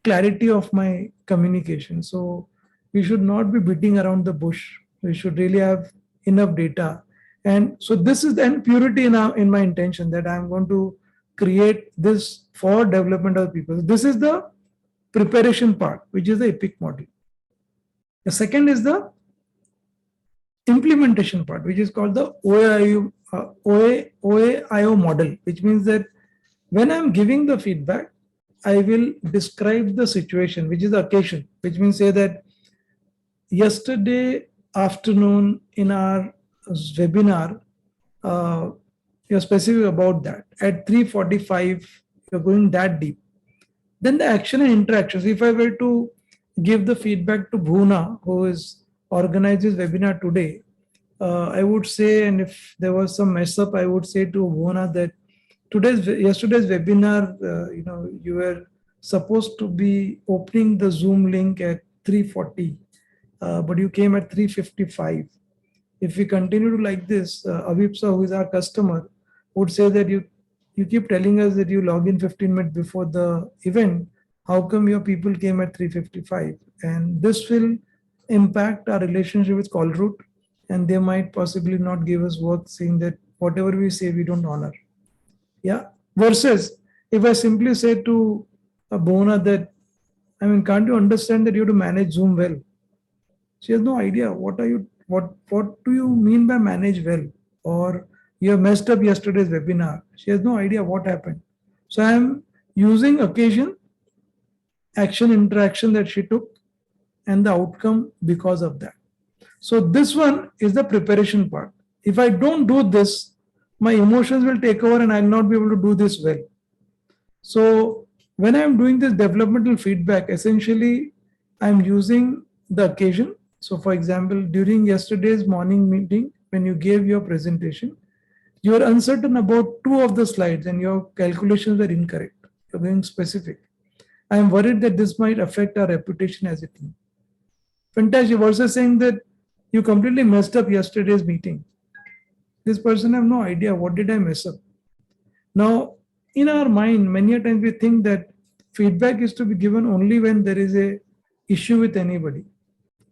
S1: clarity of my communication. So we should not be beating around the bush. We should really have enough data. And so this is then purity in my intention, that I'm going to create this for development of people. This is the preparation part, which is the EPIC model. The second is the implementation part, which is called the OAIO model, which means that when I'm giving the feedback, I will describe the situation, which is the occasion, which means say that yesterday afternoon in our webinar, you're specific about that. At 3:45, you're going that deep. Then the action and interactions. If I were to give the feedback to Bhuna, who is organized this webinar today, I would say, and if there was some mess up, I would say to Bhuna that yesterday's webinar, you were supposed to be opening the Zoom link at 3:40, but you came at 3:55. If we continue to like this, Avipsa, who is our customer, would say that you keep telling us that you log in 15 minutes before the event. How come your people came at 3:55? And this will impact our relationship with Callroot, and they might possibly not give us work, saying that whatever we say, we don't honor. Yeah. Versus if I simply say to Bona that, I mean, can't you understand that you have to manage Zoom well? She has no idea. What do you mean by manage well? Or you have messed up yesterday's webinar. She has no idea what happened. So I am using occasion, action, interaction that she took, and the outcome because of that. So this one is the preparation part. If I don't do this, my emotions will take over and I'll not be able to do this well. So when I'm doing this developmental feedback, essentially I'm using the occasion. So for example, during yesterday's morning meeting, when you gave your presentation, you are uncertain about 2 of the slides and your calculations were incorrect. You're being specific. I am worried that this might affect our reputation as a team. Fantastic. Versus saying that you completely messed up yesterday's meeting. This person have no idea what did I mess up. Now, in our mind, many a times we think that feedback is to be given only when there is a issue with anybody.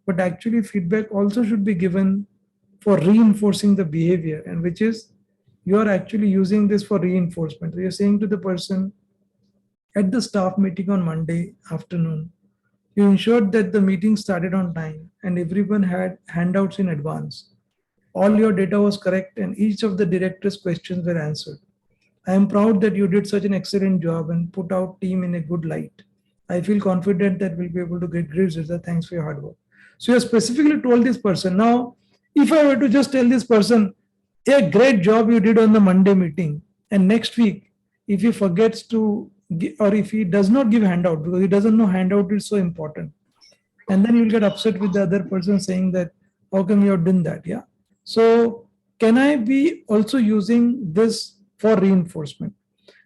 S1: But actually, feedback also should be given for reinforcing the behavior, and which is you are actually using this for reinforcement. You're saying to the person at the staff meeting on Monday afternoon, you ensured that the meeting started on time and everyone had handouts in advance. All your data was correct and each of the directors' questions were answered. I am proud that you did such an excellent job and put out team in a good light. I feel confident that we'll be able to get great results. Thanks for your hard work. So you specifically told this person. Now, if I were to just tell this person, a great job you did on the Monday meeting, and next week, if he forgets to, or if he does not give handout because he doesn't know handout is so important, and then you'll get upset with the other person saying that, how come you have done that? Yeah. So can I be also using this for reinforcement?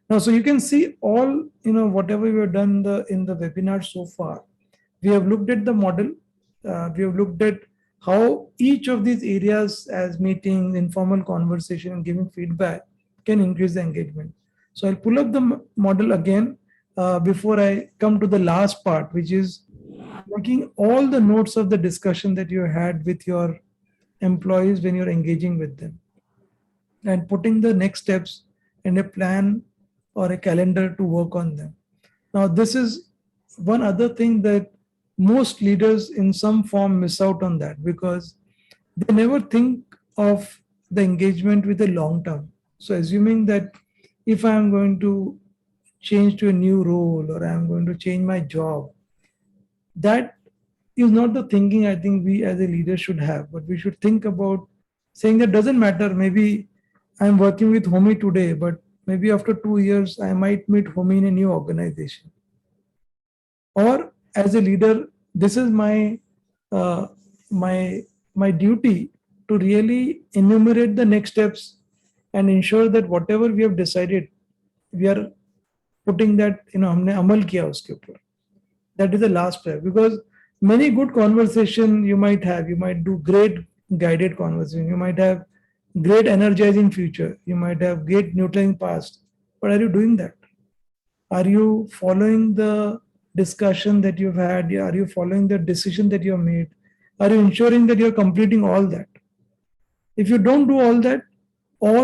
S1: Now, so you can see all, whatever we have done in the webinar so far, we have looked at the model. We have looked at how each of these areas as meetings, informal conversation, and giving feedback can increase the engagement. So I'll pull up the model again before I come to the last part, which is making all the notes of the discussion that you had with your employees when you're engaging with them and putting the next steps in a plan or a calendar to work on them. Now, this is one other thing that most leaders in some form miss out on, that because they never think of the engagement with a long term. So assuming that if I'm going to change to a new role or I'm going to change my job, that is not the thinking I think we as a leader should have. But we should think about saying that doesn't matter. Maybe I'm working with Homi today, but maybe after 2 years, I might meet Homi in a new organization. Or as a leader, this is my duty to really enumerate the next steps and ensure that whatever we have decided, we are putting that, हमने अमल किया उसके ऊपर. That is the last step, because many good conversation you might have, you might do great guided conversation, you might have great energizing future, you might have great nurturing past, but are you doing that? Are you following the discussion that you've had? Are you following the decision that you have made? Are you ensuring that you're completing all that? If you don't do all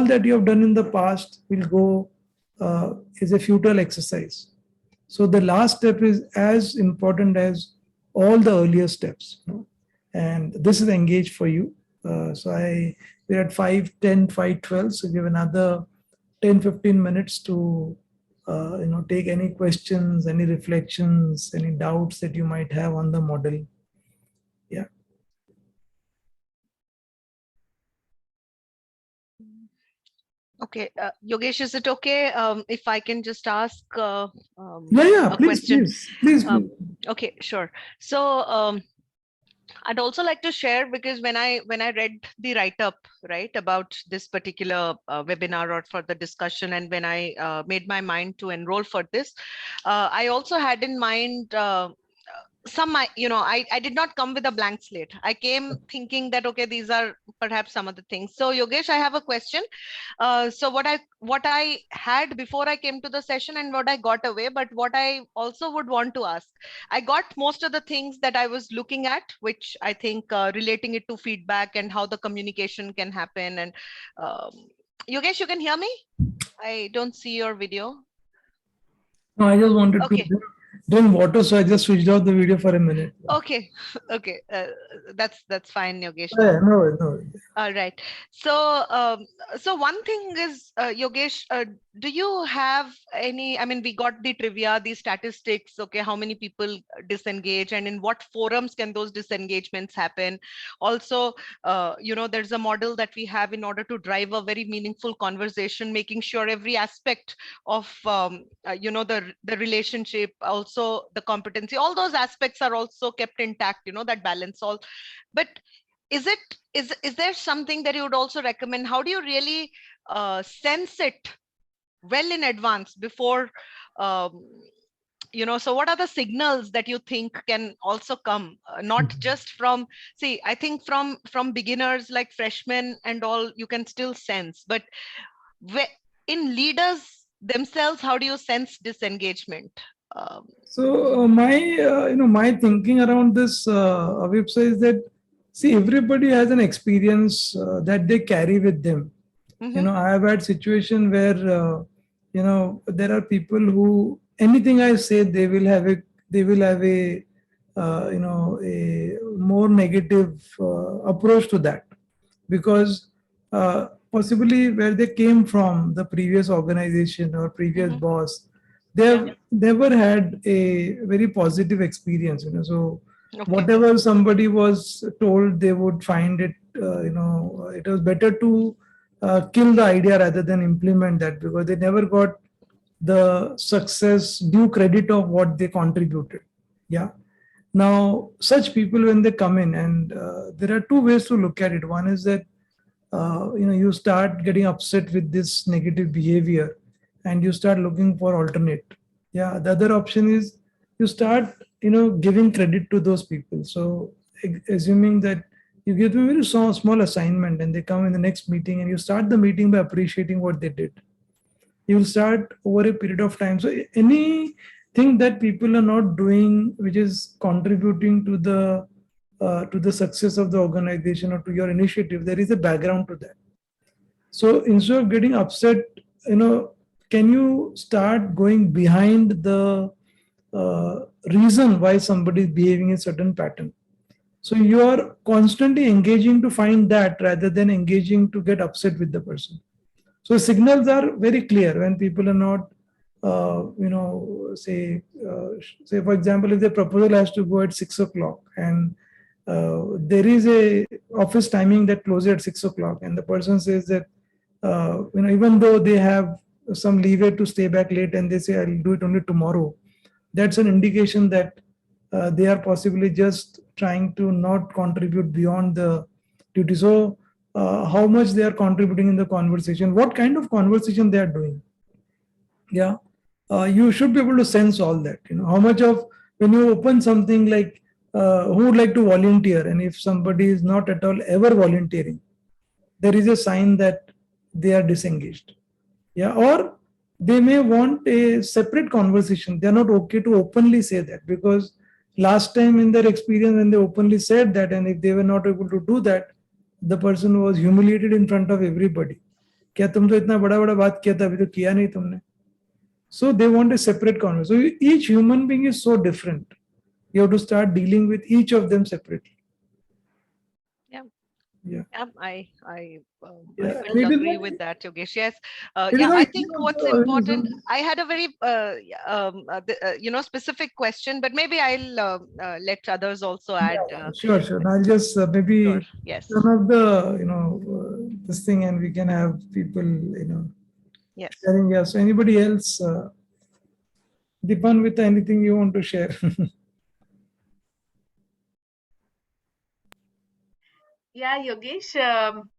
S1: that you have done in the past will go is a futile exercise. So the last step is as important as all the earlier steps. And this is engaged for you. So we're at 5:10, 5:12. So give another 10, 15 minutes to take any questions, any reflections, any doubts that you might have on the model. Yeah.
S8: Okay, Yogesh, is it okay if I can just ask
S1: Yeah,
S8: a
S1: please,
S8: question?
S1: please.
S8: Okay, sure. So I'd also like to share, because when I read the write-up, right, about this particular webinar or for the discussion, and when I made my mind to enroll for this, I also had in mind I did not come with a blank slate. I came thinking that, okay, these are perhaps some of the things. So Yogesh, I have a question. So what I had before I came to the session and what I got away, but what I also would want to ask, I got most of the things that I was looking at, which I think relating it to feedback and how the communication can happen. And Yogesh, you can hear me? I don't see your video.
S1: No, I just wanted
S8: Okay.
S1: to drink water, so I just switched off the video for a minute.
S8: Okay, okay, that's fine, Yogesh.
S1: No.
S8: All right. So, so one thing is, Yogesh, do you have any? I mean, we got the trivia, the statistics. Okay, how many people disengage, and in what forums can those disengagements happen? Also, there's a model that we have in order to drive a very meaningful conversation, making sure every aspect of the relationship, also the competency, all those aspects are also kept intact. That balance all, but is there something that you would also recommend? How do you really sense it well in advance before so what are the signals that you think can also come, not just from, see, I think from beginners like freshmen and all, you can still sense, but in leaders themselves, how do you sense disengagement?
S1: So my thinking around this, Avip, is that, see, everybody has an experience that they carry with them. I have had situation where there are people who, anything I say, they will have a a more negative approach to that, because possibly where they came from, the previous organization or previous boss, they have never had a very positive experience. So whatever somebody was told, they would find it, it was better to kill the idea rather than implement that, because they never got the success due credit of what they contributed. Yeah. Now, such people, when they come in, and there are two ways to look at it. One is that you start getting upset with this negative behavior, and you start looking for alternate. Yeah. The other option is you start giving credit to those people. So assuming that you give them a very small assignment, and they come in the next meeting, and you start the meeting by appreciating what they did. You will start over a period of time. So anything that people are not doing which is contributing to the success of the organization or to your initiative, there is a background to that. So instead of getting upset, can you start going behind the reason why somebody is behaving in a certain pattern? So you are constantly engaging to find that, rather than engaging to get upset with the person. So signals are very clear when people are not, say for example, if the proposal has to go at 6 o'clock, and there is a office timing that closes at 6 o'clock, and the person says that, even though they have some leeway to stay back late, and they say, I'll do it only tomorrow, that's an indication that they are possibly just trying to not contribute beyond the duty. So how much they are contributing in the conversation, what kind of conversation they are doing. Yeah. You should be able to sense all that. How much of, when you open something like, who would like to volunteer, and if somebody is not at all ever volunteering, there is a sign that they are disengaged. Yeah. Or they may want a separate conversation. They are not okay to openly say that, because last time in their experience, when they openly said that, and if they were not able to do that, the person was humiliated in front of everybody. क्या तुम तो इतना बड़ा बड़ा बात किया था, अभी तो किया नहीं तुमने. So they want a separate conversation. So each human being is so different. You have to start dealing with each of them separately.
S8: Yeah.
S1: Yeah.
S8: I
S1: Yeah.
S8: will
S1: And it is
S8: agree
S1: not,
S8: with that, Yogesh. Yes.
S1: it is
S8: Yeah,
S1: not
S8: I
S1: easy
S8: think what's
S1: also,
S8: important, I had a very, specific question, but maybe I'll let others also add.
S1: yeah, sure, sure. And I'll just maybe
S8: Sure. Yes.
S1: turn off the, this thing, and we can have people,
S8: Yes.
S1: sharing. Yeah. So anybody else, Deepan, with anything you want to share?
S3: Yeah, Yogesh,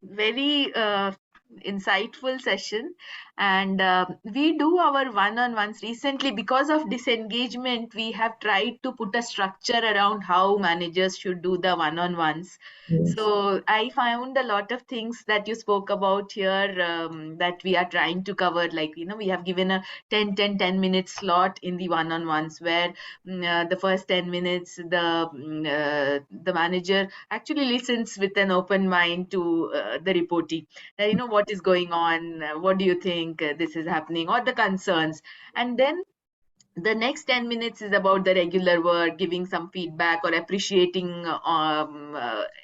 S3: very insightful session. And we do our one-on-ones recently because of disengagement. We have tried to put a structure around how managers should do the one-on-ones.
S1: Yes.
S3: So I found a lot of things that you spoke about here that we are trying to cover. Like, we have given a 10-10-10 minute slot in the one-on-ones where the first 10 minutes, the manager actually listens with an open mind to the reportee. What is going on, what do you think this is happening, or the concerns. And then the next 10 minutes is about the regular work, giving some feedback or appreciating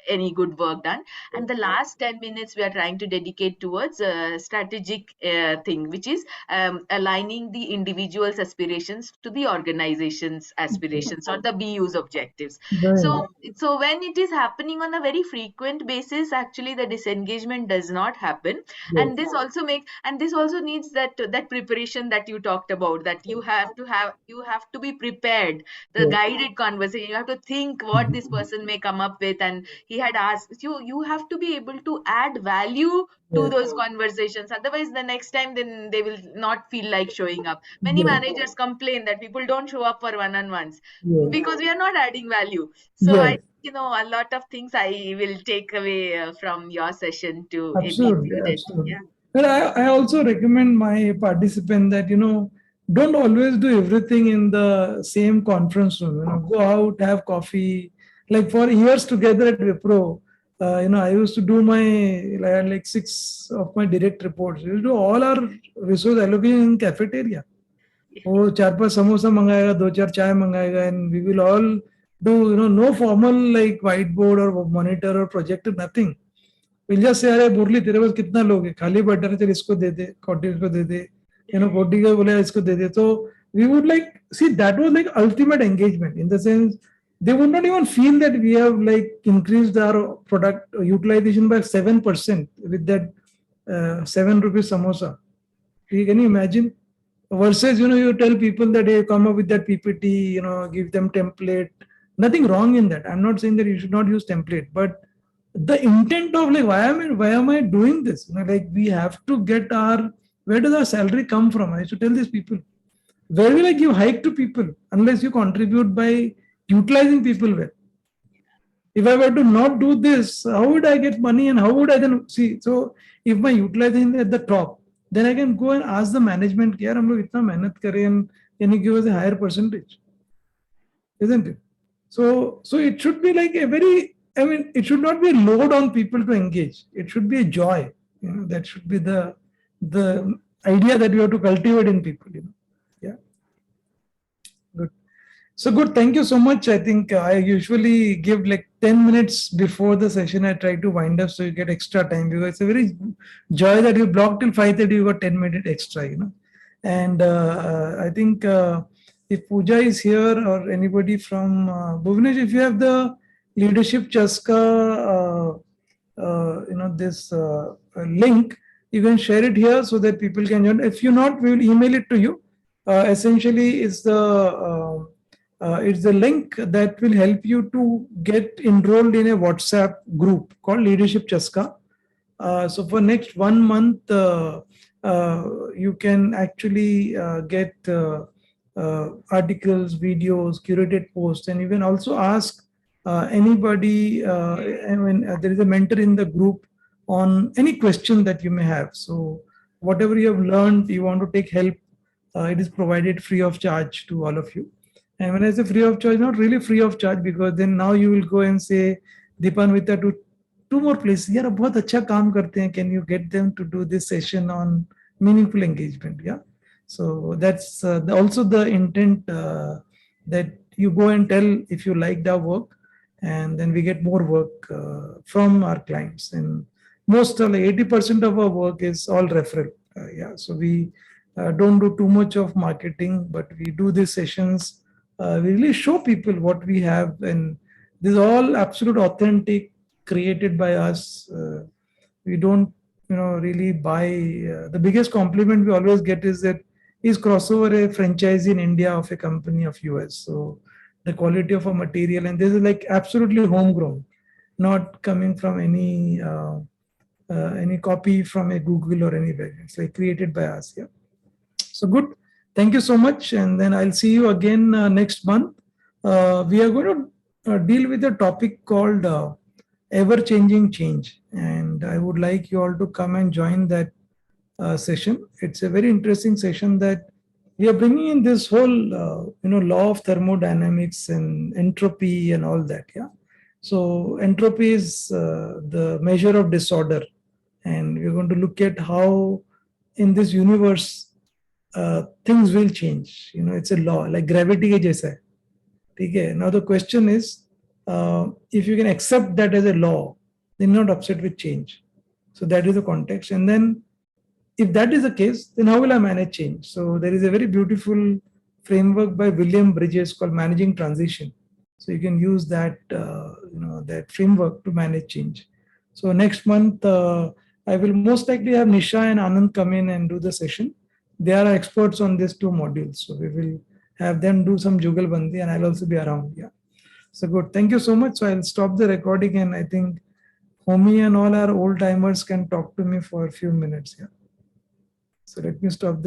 S3: any good work done. And the last 10 minutes we are trying to dedicate towards a strategic thing, which is aligning the individual's aspirations to the organization's aspirations or the BU's objectives.
S1: Very nice.
S3: So when it is happening on a very frequent basis, actually the disengagement does not happen.
S1: Yes.
S3: And this also needs that preparation that you talked about, that you have to be prepared, the
S1: Yes.
S3: guided conversation. You have to think what this person may come up with, and he had asked you have to be able to add value to
S1: Yes.
S3: those conversations. Otherwise, the next time, then they will not feel like showing up. Many
S1: Yes.
S3: managers complain that people don't show up for one-on-ones
S1: Yes.
S3: because we are not adding value. So
S1: Yes.
S3: a lot of things I will take away from your session to be
S1: Absolutely,
S3: included.
S1: absolutely.
S3: Yeah.
S1: But I also recommend my participant that, don't always do everything in the same conference room. Go out, have coffee. Like for years together at Wipro, I used to do like 6 of my direct reports. We used to do all our resource allocation in cafeteria. वो 4-5 समोसा मंगाएगा, 2-4 चाय मंगाएगा, and we will all do, no formal like whiteboard or monitor or projector, nothing. विलजा से अरे मुरली तेरे पास कितना लोग है, खाली butter है, चल इसको दे दे, कोटी इसको दे दे, कोटी को बोले इसको दे दे. So we would like see that was like ultimate engagement in the sense they would not even feel that we have like increased our product utilization by 7% with that 7 rupees samosa. Can you imagine? Versus, you tell people that hey, come up with that PPT, give them template. Nothing wrong in that. I'm not saying that you should not use template, but the intent of like why am I doing this? Like we have to get where does our salary come from? I should tell these people. Where will I give hike to people unless you contribute by utilizing people well? If I were to not do this, how would I get money and how would I then see? So if my utilization is at the top, then I can go and ask the management, यार हम लोग इतना मेहनत करें and can you give us a higher percentage? Isn't it? So it should be like it should not be a load on people to engage. It should be a joy. That should be the idea that you have to cultivate in people. Yeah. Good. So good. Thank you so much. I think I usually give like 10 minutes before the session. I try to wind up so you get extra time because it's a very joy that you blocked till 5:30. You got 10 minutes extra. And I think if Pooja is here or anybody from Bhubanesh, if you have the leadership CHASKA, this link, you can share it here so that people can join. If you're not, we will email it to you. Essentially, it's the link that will help you to get enrolled in a WhatsApp group called Leadership CHASKA. So for next 1 month, you can actually get articles, videos, curated posts, and you can also ask anybody. There is a mentor in the group on any question that you may have. So whatever you have learned, you want to take help, it is provided free of charge to all of you. And when I say free of charge, not really free of charge, because then now you will go and say, Deepan Vita, to 2 more places. यार बहुत अच्छा काम करते हैं. Can you get them to do this session on meaningful engagement? Yeah. So that's also the intent that you go and tell if you liked our work. and then we get more work from our clients. And most of 80% of our work is all referral. Yeah, so we don't do too much of marketing, but we do these sessions. We really show people what we have, and this is all absolute authentic, created by us. We don't, really buy. The biggest compliment we always get is that is crossover a franchise in India of a company of US. So the quality of a material, and this is like absolutely homegrown, not coming from any copy from a Google or anywhere. It's like created by us. Yeah. So good. Thank you so much. And then I'll see you again next month. We are going to deal with a topic called ever-changing change. And I would like you all to come and join that session. It's a very interesting session that we are bringing in this whole, law of thermodynamics and entropy and all that. Yeah. So entropy is the measure of disorder. And we're going to look at how in this universe, things will change. It's a law, like gravity ke jaisa hai. Okay. Now the question is, if you can accept that as a law, then you're not upset with change. So that is the context. And then if that is the case, then how will I manage change? So there is a very beautiful framework by William Bridges called Managing Transition. So you can use that, that framework to manage change. So next month, I will most likely have Nisha and Anand come in and do the session. They are experts on these two modules. So we will have them do some jugalbandi, and I'll also be around. Yeah. So good. Thank you so much. So I'll stop the recording, and I think Homi and all our old timers can talk to me for a few minutes. Yeah. So let me stop the